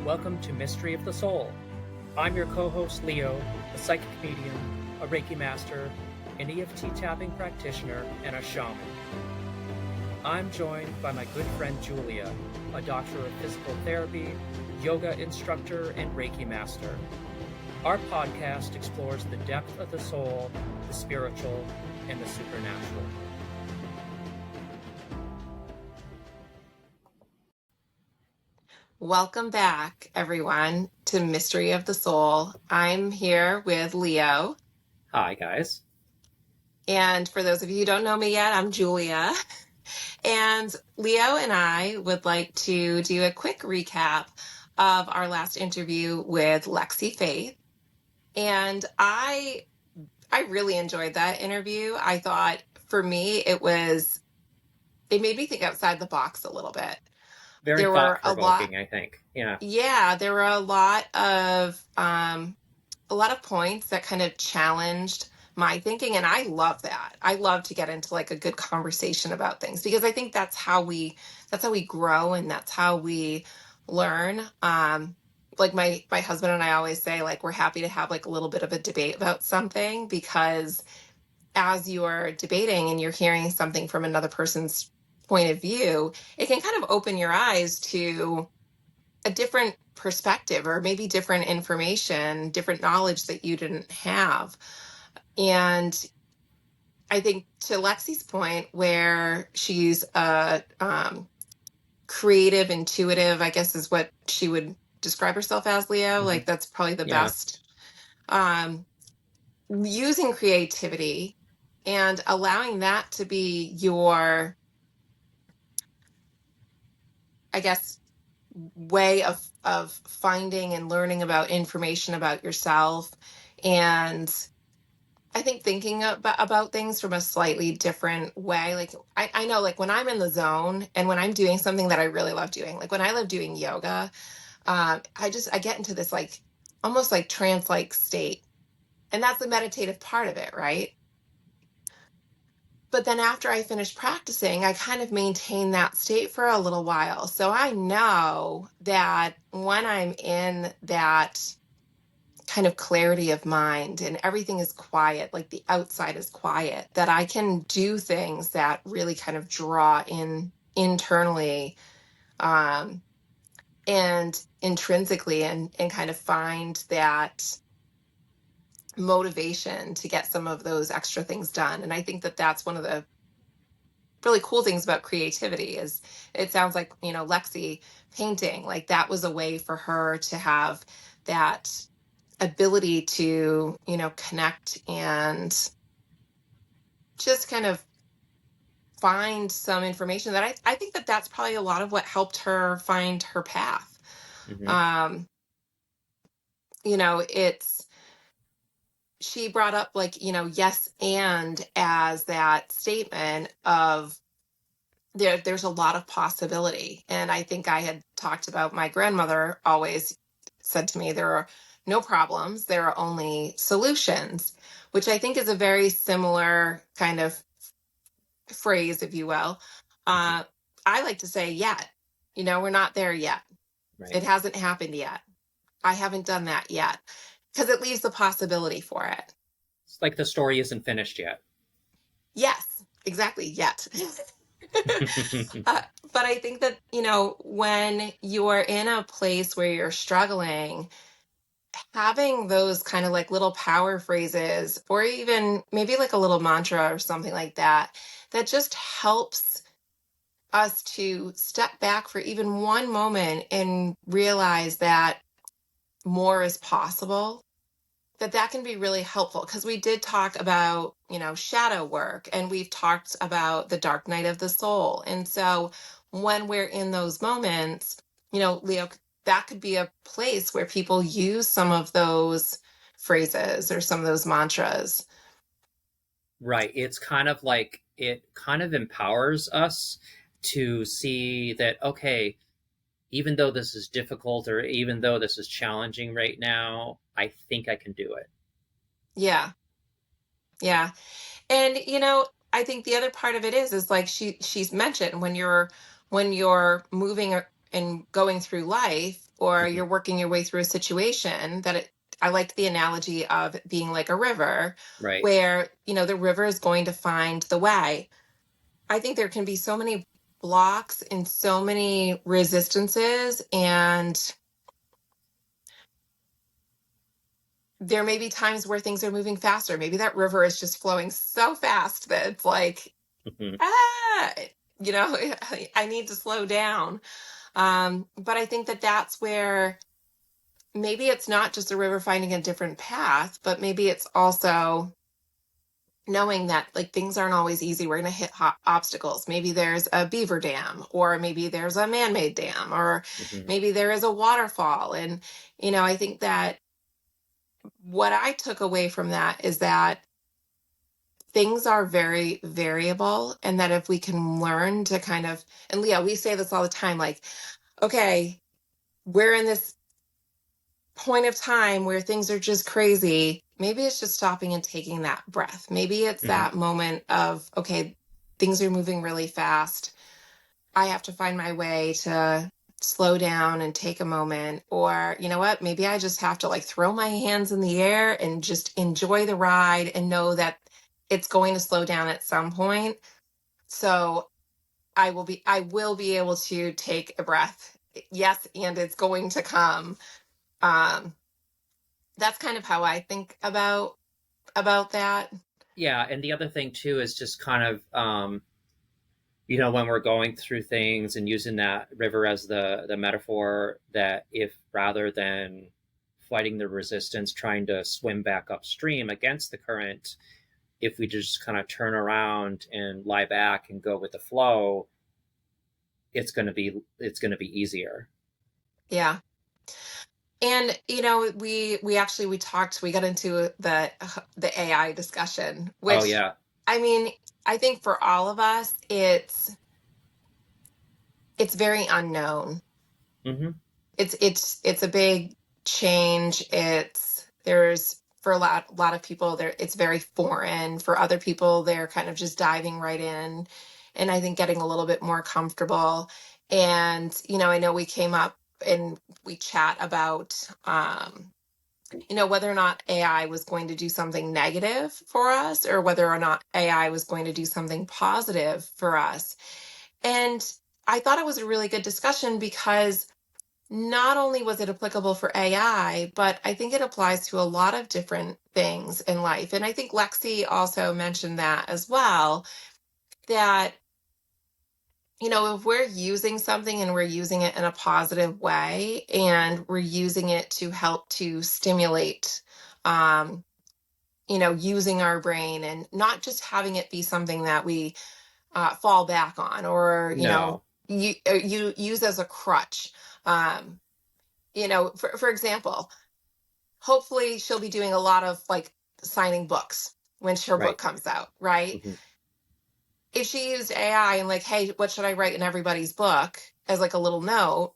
Welcome to Mystery of the Soul. I'm your co-host Leo, a psychic medium, a Reiki master, an EFT tapping practitioner, and a shaman. I'm joined by my good friend Julia, a doctor of physical therapy, yoga instructor, and Reiki master. Our podcast explores the depth of the soul, the spiritual, and the supernatural. Welcome back, everyone, to Mystery of the Soul. I'm here with Leo. Hi, guys. And for those of you who don't know me yet, I'm Julia. And Leo and I would like to do a quick recap of our last interview with Lexi Faith. And I really enjoyed that interview. I thought, for me, it made me think outside the box a little bit. Very thought-provoking, I think. Yeah, there were a lot of points that kind of challenged my thinking, and I love that. I love to get into like a good conversation about things because I think that's how we grow and that's how we learn. Like my husband and I always say, like, we're happy to have like a little bit of a debate about something, because as you're debating and you're hearing something from another person's point of view, it can kind of open your eyes to a different perspective or maybe different information, different knowledge that you didn't have. And I think to Lexi's point, where she's a creative, intuitive, I guess is what she would describe herself as, Leo. Mm-hmm. Like, that's probably the best. Using creativity and allowing that to be your, I guess, way of finding and learning about information about yourself. And I think thinking about things from a slightly different way. Like, I know, like, when I'm in the zone and when I'm doing something that I really love doing, like when I love doing yoga, I get into this like almost like trance-like state. And that's the meditative part of it, right? But then after I finish practicing, I kind of maintain that state for a little while. So I know that when I'm in that kind of clarity of mind and everything is quiet, like the outside is quiet, that I can do things that really kind of draw in internally and intrinsically and kind of find that motivation to get some of those extra things done. And I think that that's one of the really cool things about creativity is it sounds like, Lexi painting, like that was a way for her to have that ability to, connect and just kind of find some information that I think that that's probably a lot of what helped her find her path. Mm-hmm. She brought up like, yes, and as that statement of there's a lot of possibility. And I think I had talked about my grandmother always said to me, there are no problems, there are only solutions, which I think is a very similar kind of phrase, if you will. I like to say, yet, we're not there yet. Right. It hasn't happened yet. I haven't done that yet, because it leaves the possibility for it. It's like the story isn't finished yet. Yes, exactly, yet. But I think that, when you're in a place where you're struggling, having those kind of like little power phrases, or even maybe like a little mantra or something like that, that just helps us to step back for even one moment and realize that more is possible, that can be really helpful. Because we did talk about, shadow work, and we've talked about the dark night of the soul. And so when we're in those moments, Leo, that could be a place where people use some of those phrases or some of those mantras. Right. It's kind of like it kind of empowers us to see that, okay, even though this is difficult or even though this is challenging right now, I think I can do it. Yeah. Yeah. And, I think the other part of it is like she's mentioned, when you're moving and going through life, or Mhm. you're working your way through a situation I liked the analogy of it being like a river Right. where, the river is going to find the way. I think there can be so many blocks and so many resistances, and there may be times where things are moving faster. Maybe that river is just flowing so fast that it's like, Mhm. ah, you know, I need to slow down. But I think that that's where maybe it's not just a river finding a different path, but maybe it's also knowing that like things aren't always easy. We're going to hit obstacles. Maybe there's a beaver dam, or maybe there's a man-made dam, or Mhm. maybe there is a waterfall. And, I think that what I took away from that is that things are very variable, and that if we can learn to kind of, and Leah, we say this all the time, like, okay, we're in this point of time where things are just crazy. Maybe it's just stopping and taking that breath. Maybe it's Mhm. that moment of, okay, things are moving really fast. I have to find my way to slow down and take a moment. Or, you know what? Maybe I just have to like throw my hands in the air and just enjoy the ride and know that it's going to slow down at some point. So I will be able to take a breath. Yes, and it's going to come. Um, that's kind of how I think about that. Yeah, and the other thing too is just kind of when we're going through things and using that river as the metaphor, that if rather than fighting the resistance, trying to swim back upstream against the current, if we just kind of turn around and lie back and go with the flow, it's going to be easier. Yeah. And we got into the AI discussion, Oh which, yeah. I mean, I think for all of us it's very unknown. Hmm. It's a big change. There's for a lot of people there it's very foreign. For other people they're kind of just diving right in, and I think getting a little bit more comfortable. And I know we came up and we chat about whether or not AI was going to do something negative for us, or whether or not AI was going to do something positive for us. And I thought it was a really good discussion because not only was it applicable for AI, but I think it applies to a lot of different things in life. And I think Lexi also mentioned that as well, that, if we're using something and we're using it in a positive way, and we're using it to help to stimulate, um, using our brain, and not just having it be something that we fall back on, or, No. you use as a crutch. Um, for example, hopefully she'll be doing a lot of like signing books when her book Right. comes out, right? Hmm. If she used AI and like, hey, what should I write in everybody's book as like a little note,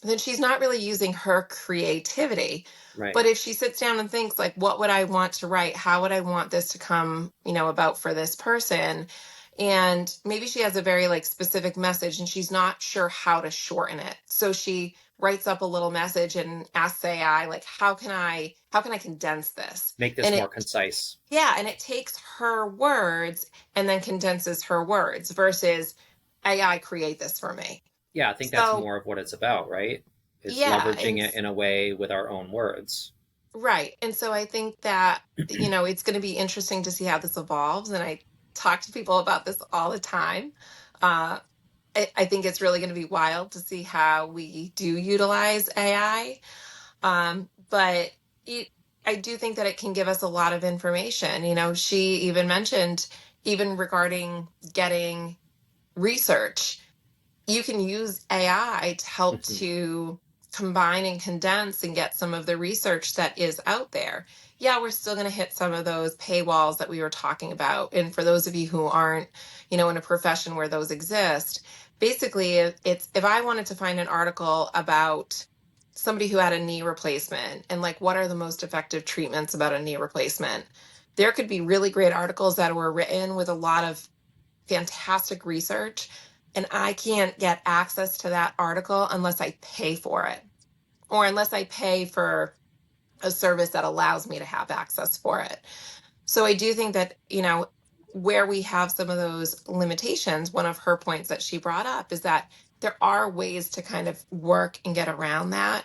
then she's not really using her creativity. Right. But if she sits down and thinks like, what would I want to write? How would I want this to come, about for this person? And maybe she has a very like specific message and she's not sure how to shorten it. So she writes up a little message and asks AI like, how can I condense this? Make this And more it concise. yeah, and it takes her words and then condenses her words versus AI create this for me. Yeah, I think that's So, more of what it's about, right? It's yeah, leveraging it in a way with our own words. right. And so I think that, it's going to be interesting to see how this evolves. And I talk to people about this all the time. Uh, I think it's really going to be wild to see how we do utilize AI. But it, I do think that it can give us a lot of information. She even mentioned, even regarding getting research, you can use AI to help Hmm. to combine and condense and get some of the research that is out there. Yeah, we're still going to hit some of those paywalls that we were talking about. And for those of you who aren't, in a profession where those exist, basically it's if I wanted to find an article about somebody who had a knee replacement and like what are the most effective treatments about a knee replacement, there could be really great articles that were written with a lot of fantastic research, and I can't get access to that article unless I pay for it. or unless I pay for a service that allows me to have access for it. So I do think that, where we have some of those limitations, one of her points that she brought up is that there are ways to kind of work and get around that.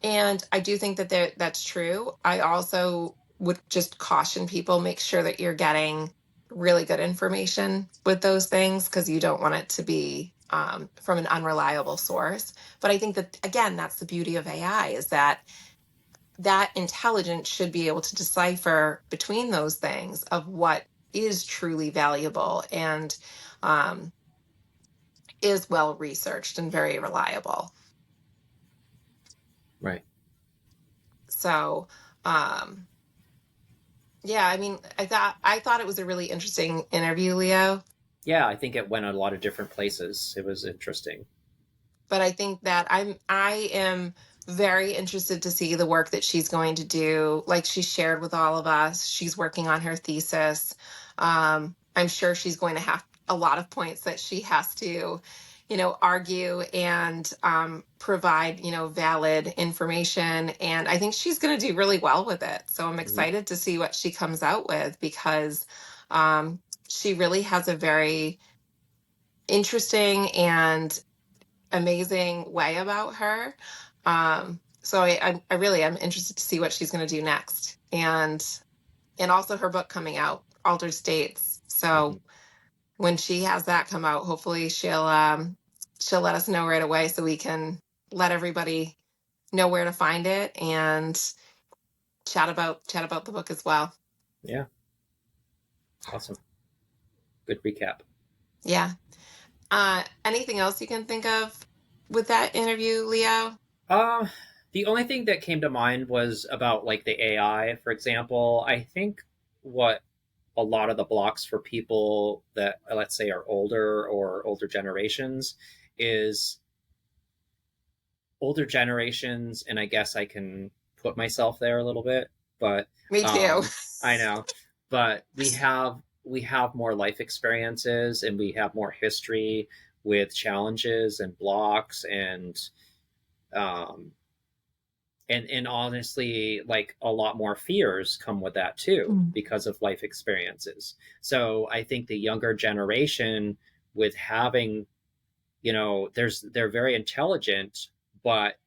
And I do think that that's true. I also would just caution people, make sure that you're getting really good information with those things, because you don't want it to be from an unreliable source. But I think that, again, that's the beauty of AI, is that intelligence should be able to decipher between those things of what is truly valuable and is well researched and very reliable. Right. So, yeah, I mean, I thought it was a really interesting interview, Leo. Yeah, I think it went a lot of different places. It was interesting. But I think that I am very interested to see the work that she's going to do. Like she shared with all of us, she's working on her thesis. I'm sure she's going to have a lot of points that she has to, argue and provide, valid information. And I think she's going to do really well with it. So I'm Mhm. excited to see what she comes out with, because she really has a very interesting and amazing way about her. So I really am interested to see what she's going to do next, and also her book coming out, Altered States. So Mhm. when she has that come out, hopefully she'll let us know right away, so we can let everybody know where to find it and chat about the book as well. Yeah, awesome. Good recap. Yeah. Anything else you can think of with that interview, Leo? Uh, the only thing that came to mind was about like the AI, for example. I think what a lot of the blocks for people that, let's say, are older or older generations is older generations, and I guess I can put myself there a little bit, but Me too. um, I know, but we have more life experiences and we have more history with challenges and blocks um, and honestly, like a lot more fears come with that too Mm. because of life experiences. So I think the younger generation, with having, they're very intelligent, but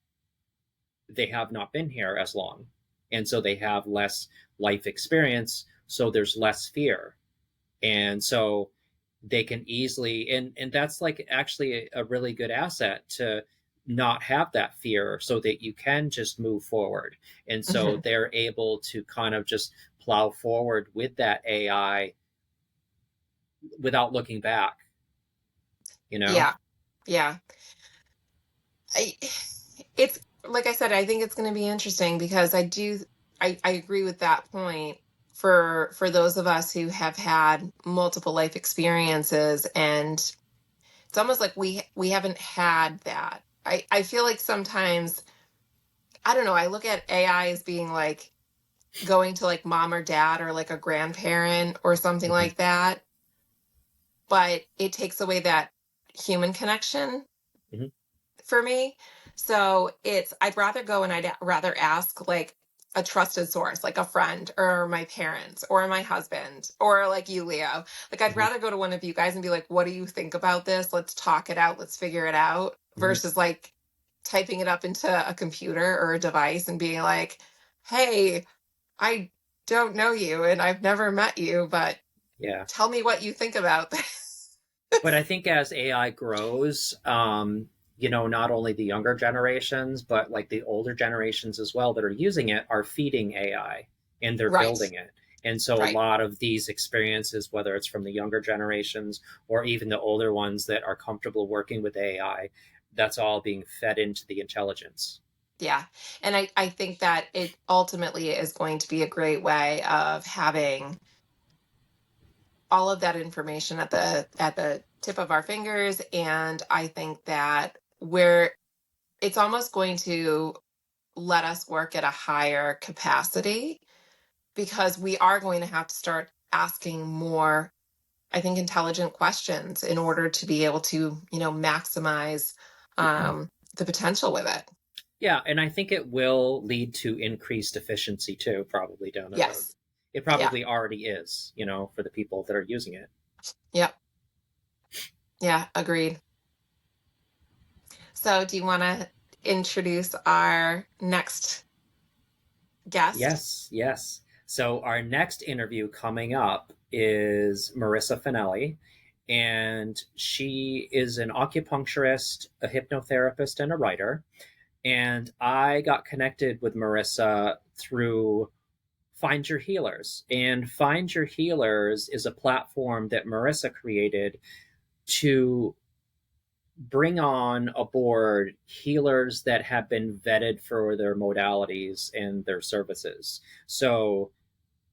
they have not been here as long, and so they have less life experience, so there's less fear, and so they can easily, and that's like actually a really good asset to not have that fear, so that you can just move forward, and so Mhm. they're able to kind of just plow forward with that AI without looking back, you know. Yeah. Yeah. I, it's like I said, I think it's going to be interesting, because I agree with that point. For those of us who have had multiple life experiences, and it's almost like we haven't had that. I feel like sometimes, I don't know, I look at AI as being like going to like mom or dad or like a grandparent or something Hmm. like that, but it takes away that human connection Hmm. for me. So I'd rather go and I'd rather ask like a trusted source, like a friend or my parents or my husband or like you, Leo. Like I'd Hmm. rather go to one of you guys and be like, what do you think about this? Let's talk it out. Let's figure it out, Hmm. versus like typing it up into a computer or a device and being like, hey, I don't know you and I've never met you, but Yeah. tell me what you think about this. But I think as AI grows, not only the younger generations, but like the older generations as well that are using it are feeding AI and they're Right. building it. And so a Right. lot of these experiences, whether it's from the younger generations or even the older ones that are comfortable working with AI, that's all being fed into the intelligence. Yeah. And I think that it ultimately is going to be a great way of having all of that information at the tip of our fingers. And I think that it's almost going to let us work at a higher capacity, because we are going to have to start asking more, I think, intelligent questions in order to be able to, maximize the potential with it. Yeah, and I think it will lead to increased efficiency too, probably down the road. Yes. It Yeah. probably already is, for the people that are using it. Yep. Yeah. Agreed. So, do you want to introduce our next guest? Yes, yes. So our next interview coming up is Marisa Fanelli, and she is an acupuncturist, a hypnotherapist, and a writer. And I got connected with Marissa through Find Your Healers. And Find Your Healers is a platform that Marissa created to bring on aboard healers that have been vetted for their modalities and their services. So,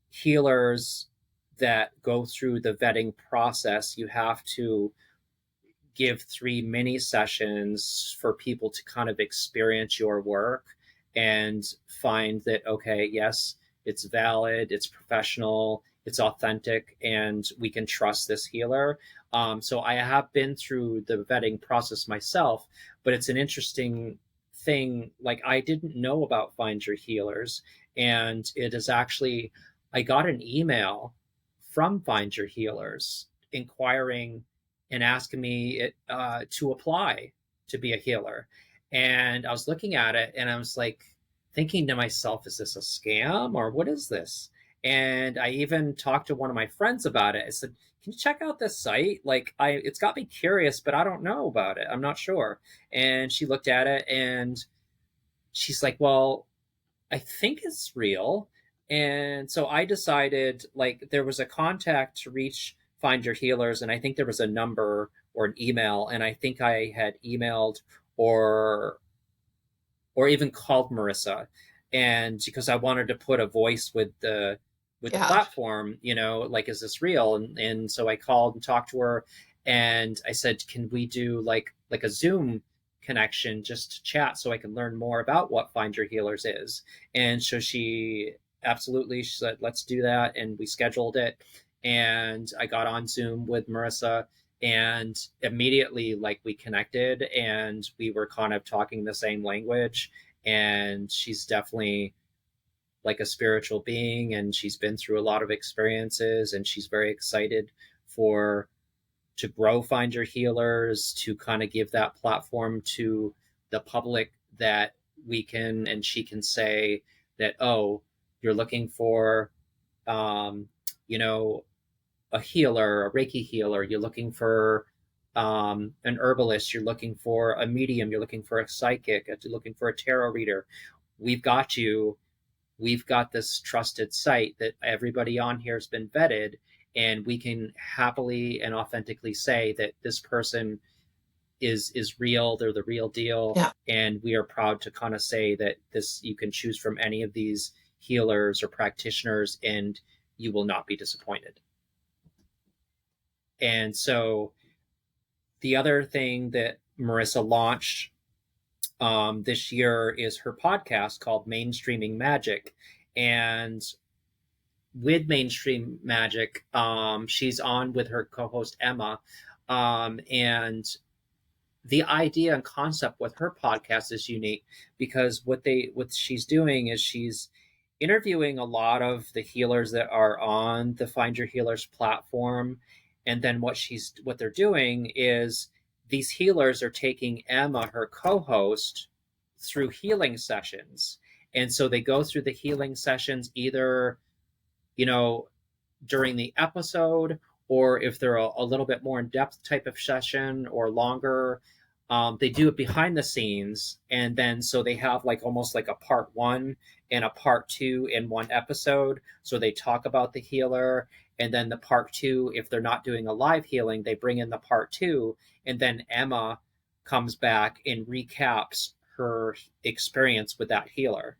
healers that go through the vetting process, you have to give 3 mini sessions for people to kind of experience your work and find that, okay, yes, it's valid, it's professional, it's authentic, and we can trust this healer. So I have been through the vetting process myself, but it's an interesting thing. Like, I didn't know about Find Your Healers, and it is actually, I got an email from Find Your Healers inquiring and asking me to apply to be a healer. And I was looking at it and I was like thinking to myself, is this a scam or what is this? And I even talked to one of my friends about it. I said, can you check out this site? Like, it's got me curious, but I don't know about it. I'm not sure. And she looked at it and she's like, well, I think it's real. And so I decided, like, there was a contact to reach Find Your Healers, and I think there was a number or an email, and I think I had emailed or or even called Marissa, and because I wanted to put a voice with the Yeah. platform, like, is this real? And so I called and talked to her, and I said, can we do like a Zoom connection just to chat so I can learn more about what Find Your Healers is? And so she said, let's do that, and we scheduled it, and I got on Zoom with Marissa, and immediately, like, we connected and we were kind of talking the same language. And she's definitely like a spiritual being, and she's been through a lot of experiences, and she's very excited for to grow Find Your Healers, to kind of give that platform to the public, that we can and she can say that, oh, you're looking for um you know a healer, a Reiki healer, you're looking for an herbalist, you're looking for a medium, you're looking for a psychic, you're looking for a tarot reader. We've got you. We've got this trusted site that everybody on here has been vetted, and we can happily and authentically say that this person is real, they're the real deal. Yeah. And we are proud to kind of say that this, you can choose from any of these healers or practitioners and you will not be disappointed. And so the other thing that Marissa launched this year is her podcast called Mainstreaming Magic. And with Mainstream Magic, she's on with her co-host Emma. And the idea and concept with her podcast is unique because what she's doing is she's interviewing a lot of the healers that are on the Find Your Healers platform. And then what they're doing is these healers are taking Emma, her co-host, through healing sessions. And so they go through the healing sessions either, during the episode, or if they're a little bit more in-depth type of session or longer, they do it behind the scenes. And then so they have like almost like a part 1 and a part 2 in one episode. So they talk about the healer, and then the part 2, if they're not doing a live healing, they bring in the part 2, and then Emma comes back and recaps her experience with that healer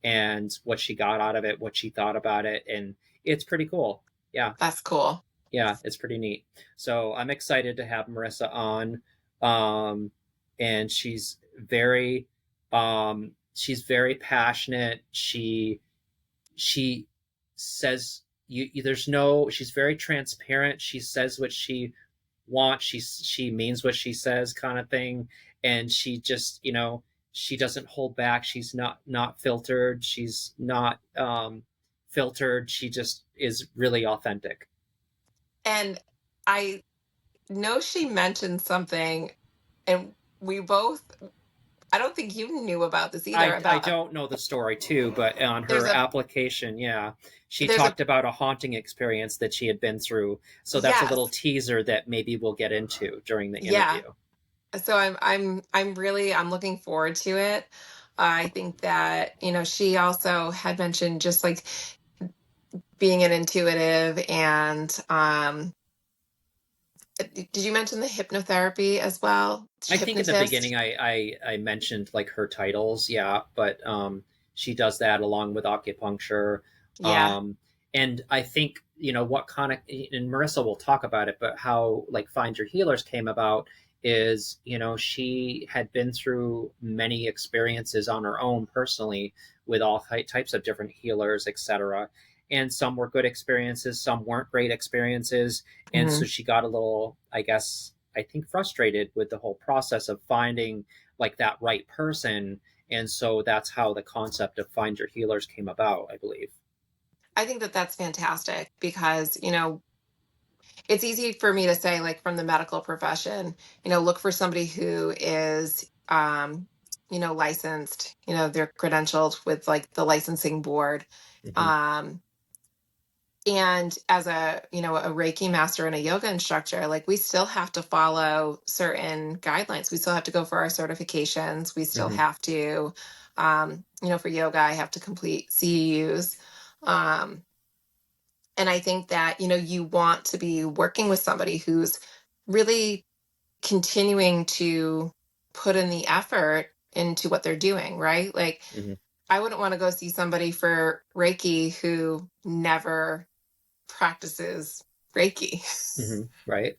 and what she got out of it, what she thought about it. And it's pretty cool. Yeah. That's cool. Yeah, it's pretty neat. So I'm excited to have Marissa on. And she's very passionate. She says she's very transparent. She says what she wants. She means what she says, kind of thing. And she just, she doesn't hold back. She's not filtered. She's not filtered. She just is really authentic. And I know she mentioned something, and we both, I don't think you knew about this either. I don't know the story too, but on There's her a application, yeah, she there's a talked about a haunting experience that she had been through. So that's a little yes, teaser that maybe we'll get into during the yeah. interview. So I'm looking forward to it. I think that, she also had mentioned just like being an intuitive, and did you mention the hypnotherapy as well? I think in the Hypnotist? beginning I mentioned like her titles, yeah, but she does that along with acupuncture. Yeah. Um, and I think, what kind of, and Marisa will talk about it, but how like Find Your Healers came about is, she had been through many experiences on her own personally with all types of different healers, etc. And some were good experiences, some weren't great experiences. And Hmm. so she got a little, I think, frustrated with the whole process of finding like that right person. And so that's how the concept of Find Your Healers came about, I believe. I think that that's fantastic because, it's easy for me to say, like, from the medical profession, look for somebody who is, licensed, they're credentialed with like the licensing board. Hmm. Um, and as a Reiki master and a yoga instructor, like, we still have to follow certain guidelines. We still have to go for our certifications. We still Hmm. have to, for yoga, I have to complete CEUs. Um, and I think that, you want to be working with somebody who's really continuing to put in the effort into what they're doing, right? Like, Hmm. I wouldn't want to go see somebody for Reiki who never practices Reiki. Hmm. Right.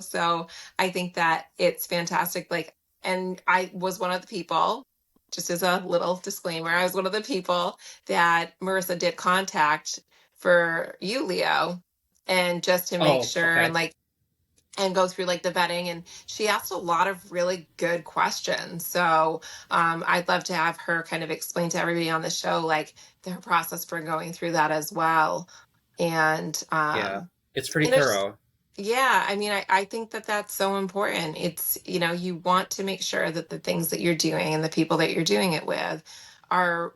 So I think that it's fantastic. Like, and I was one of the people, just as a little disclaimer, I was one of the people that Marisa did contact for you, Leo, and just to make Oh, sure, and okay. like, and go through like the vetting. And she asked a lot of really good questions. So I'd love to have her kind of explain to everybody on the show, like, their process for going through that as well. And, Yeah. It's pretty just, thorough. yeah, I mean, I think that that's so important. It's, you want to make sure that the things that you're doing and the people that you're doing it with are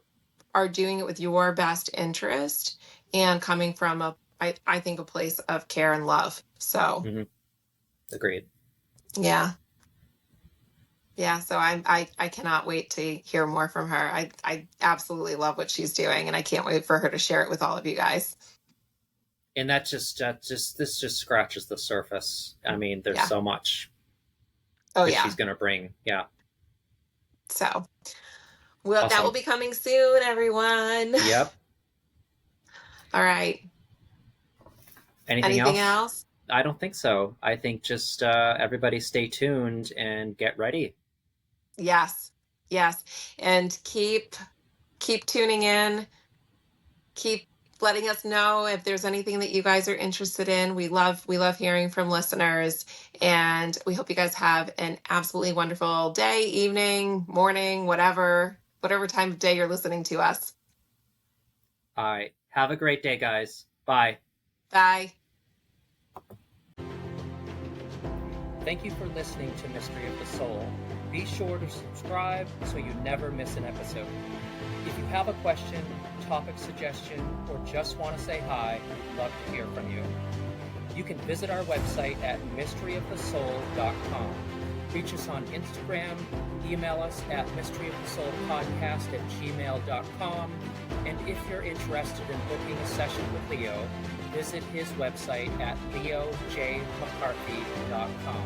doing it with your best interest and coming from I think a place of care and love. So Hmm. Agreed. yeah. Yeah, so I cannot wait to hear more from her. I absolutely love what she's doing, and I can't wait for her to share it with all of you guys. And this just scratches the surface. I mean, there's Yeah. so much Oh that yeah. she's going to bring. Yeah. So, well, that will Awesome. be coming soon, everyone. Yep. All right. Anything Anything else? else? I don't think so. I think just everybody stay tuned and get ready. Yes. Yes. And keep tuning in. Keep letting us know if there's anything that you guys are interested in. We love hearing from listeners, and we hope you guys have an absolutely wonderful day, evening, morning, whatever time of day you're listening to us. All right. Have a great day, guys. Bye. Bye. Thank you for listening to Mystery of the Soul. Be sure to subscribe so you never miss an episode. If you have a question, topic suggestion, or just want to say hi, we'd love to hear from you. You can visit our website at mysteryofthesoul.com. Reach us on Instagram, email us at mysteryofthesoulpodcast@gmail.com, and if you're interested in booking a session with Leo, visit his website at leojmccarthy.com.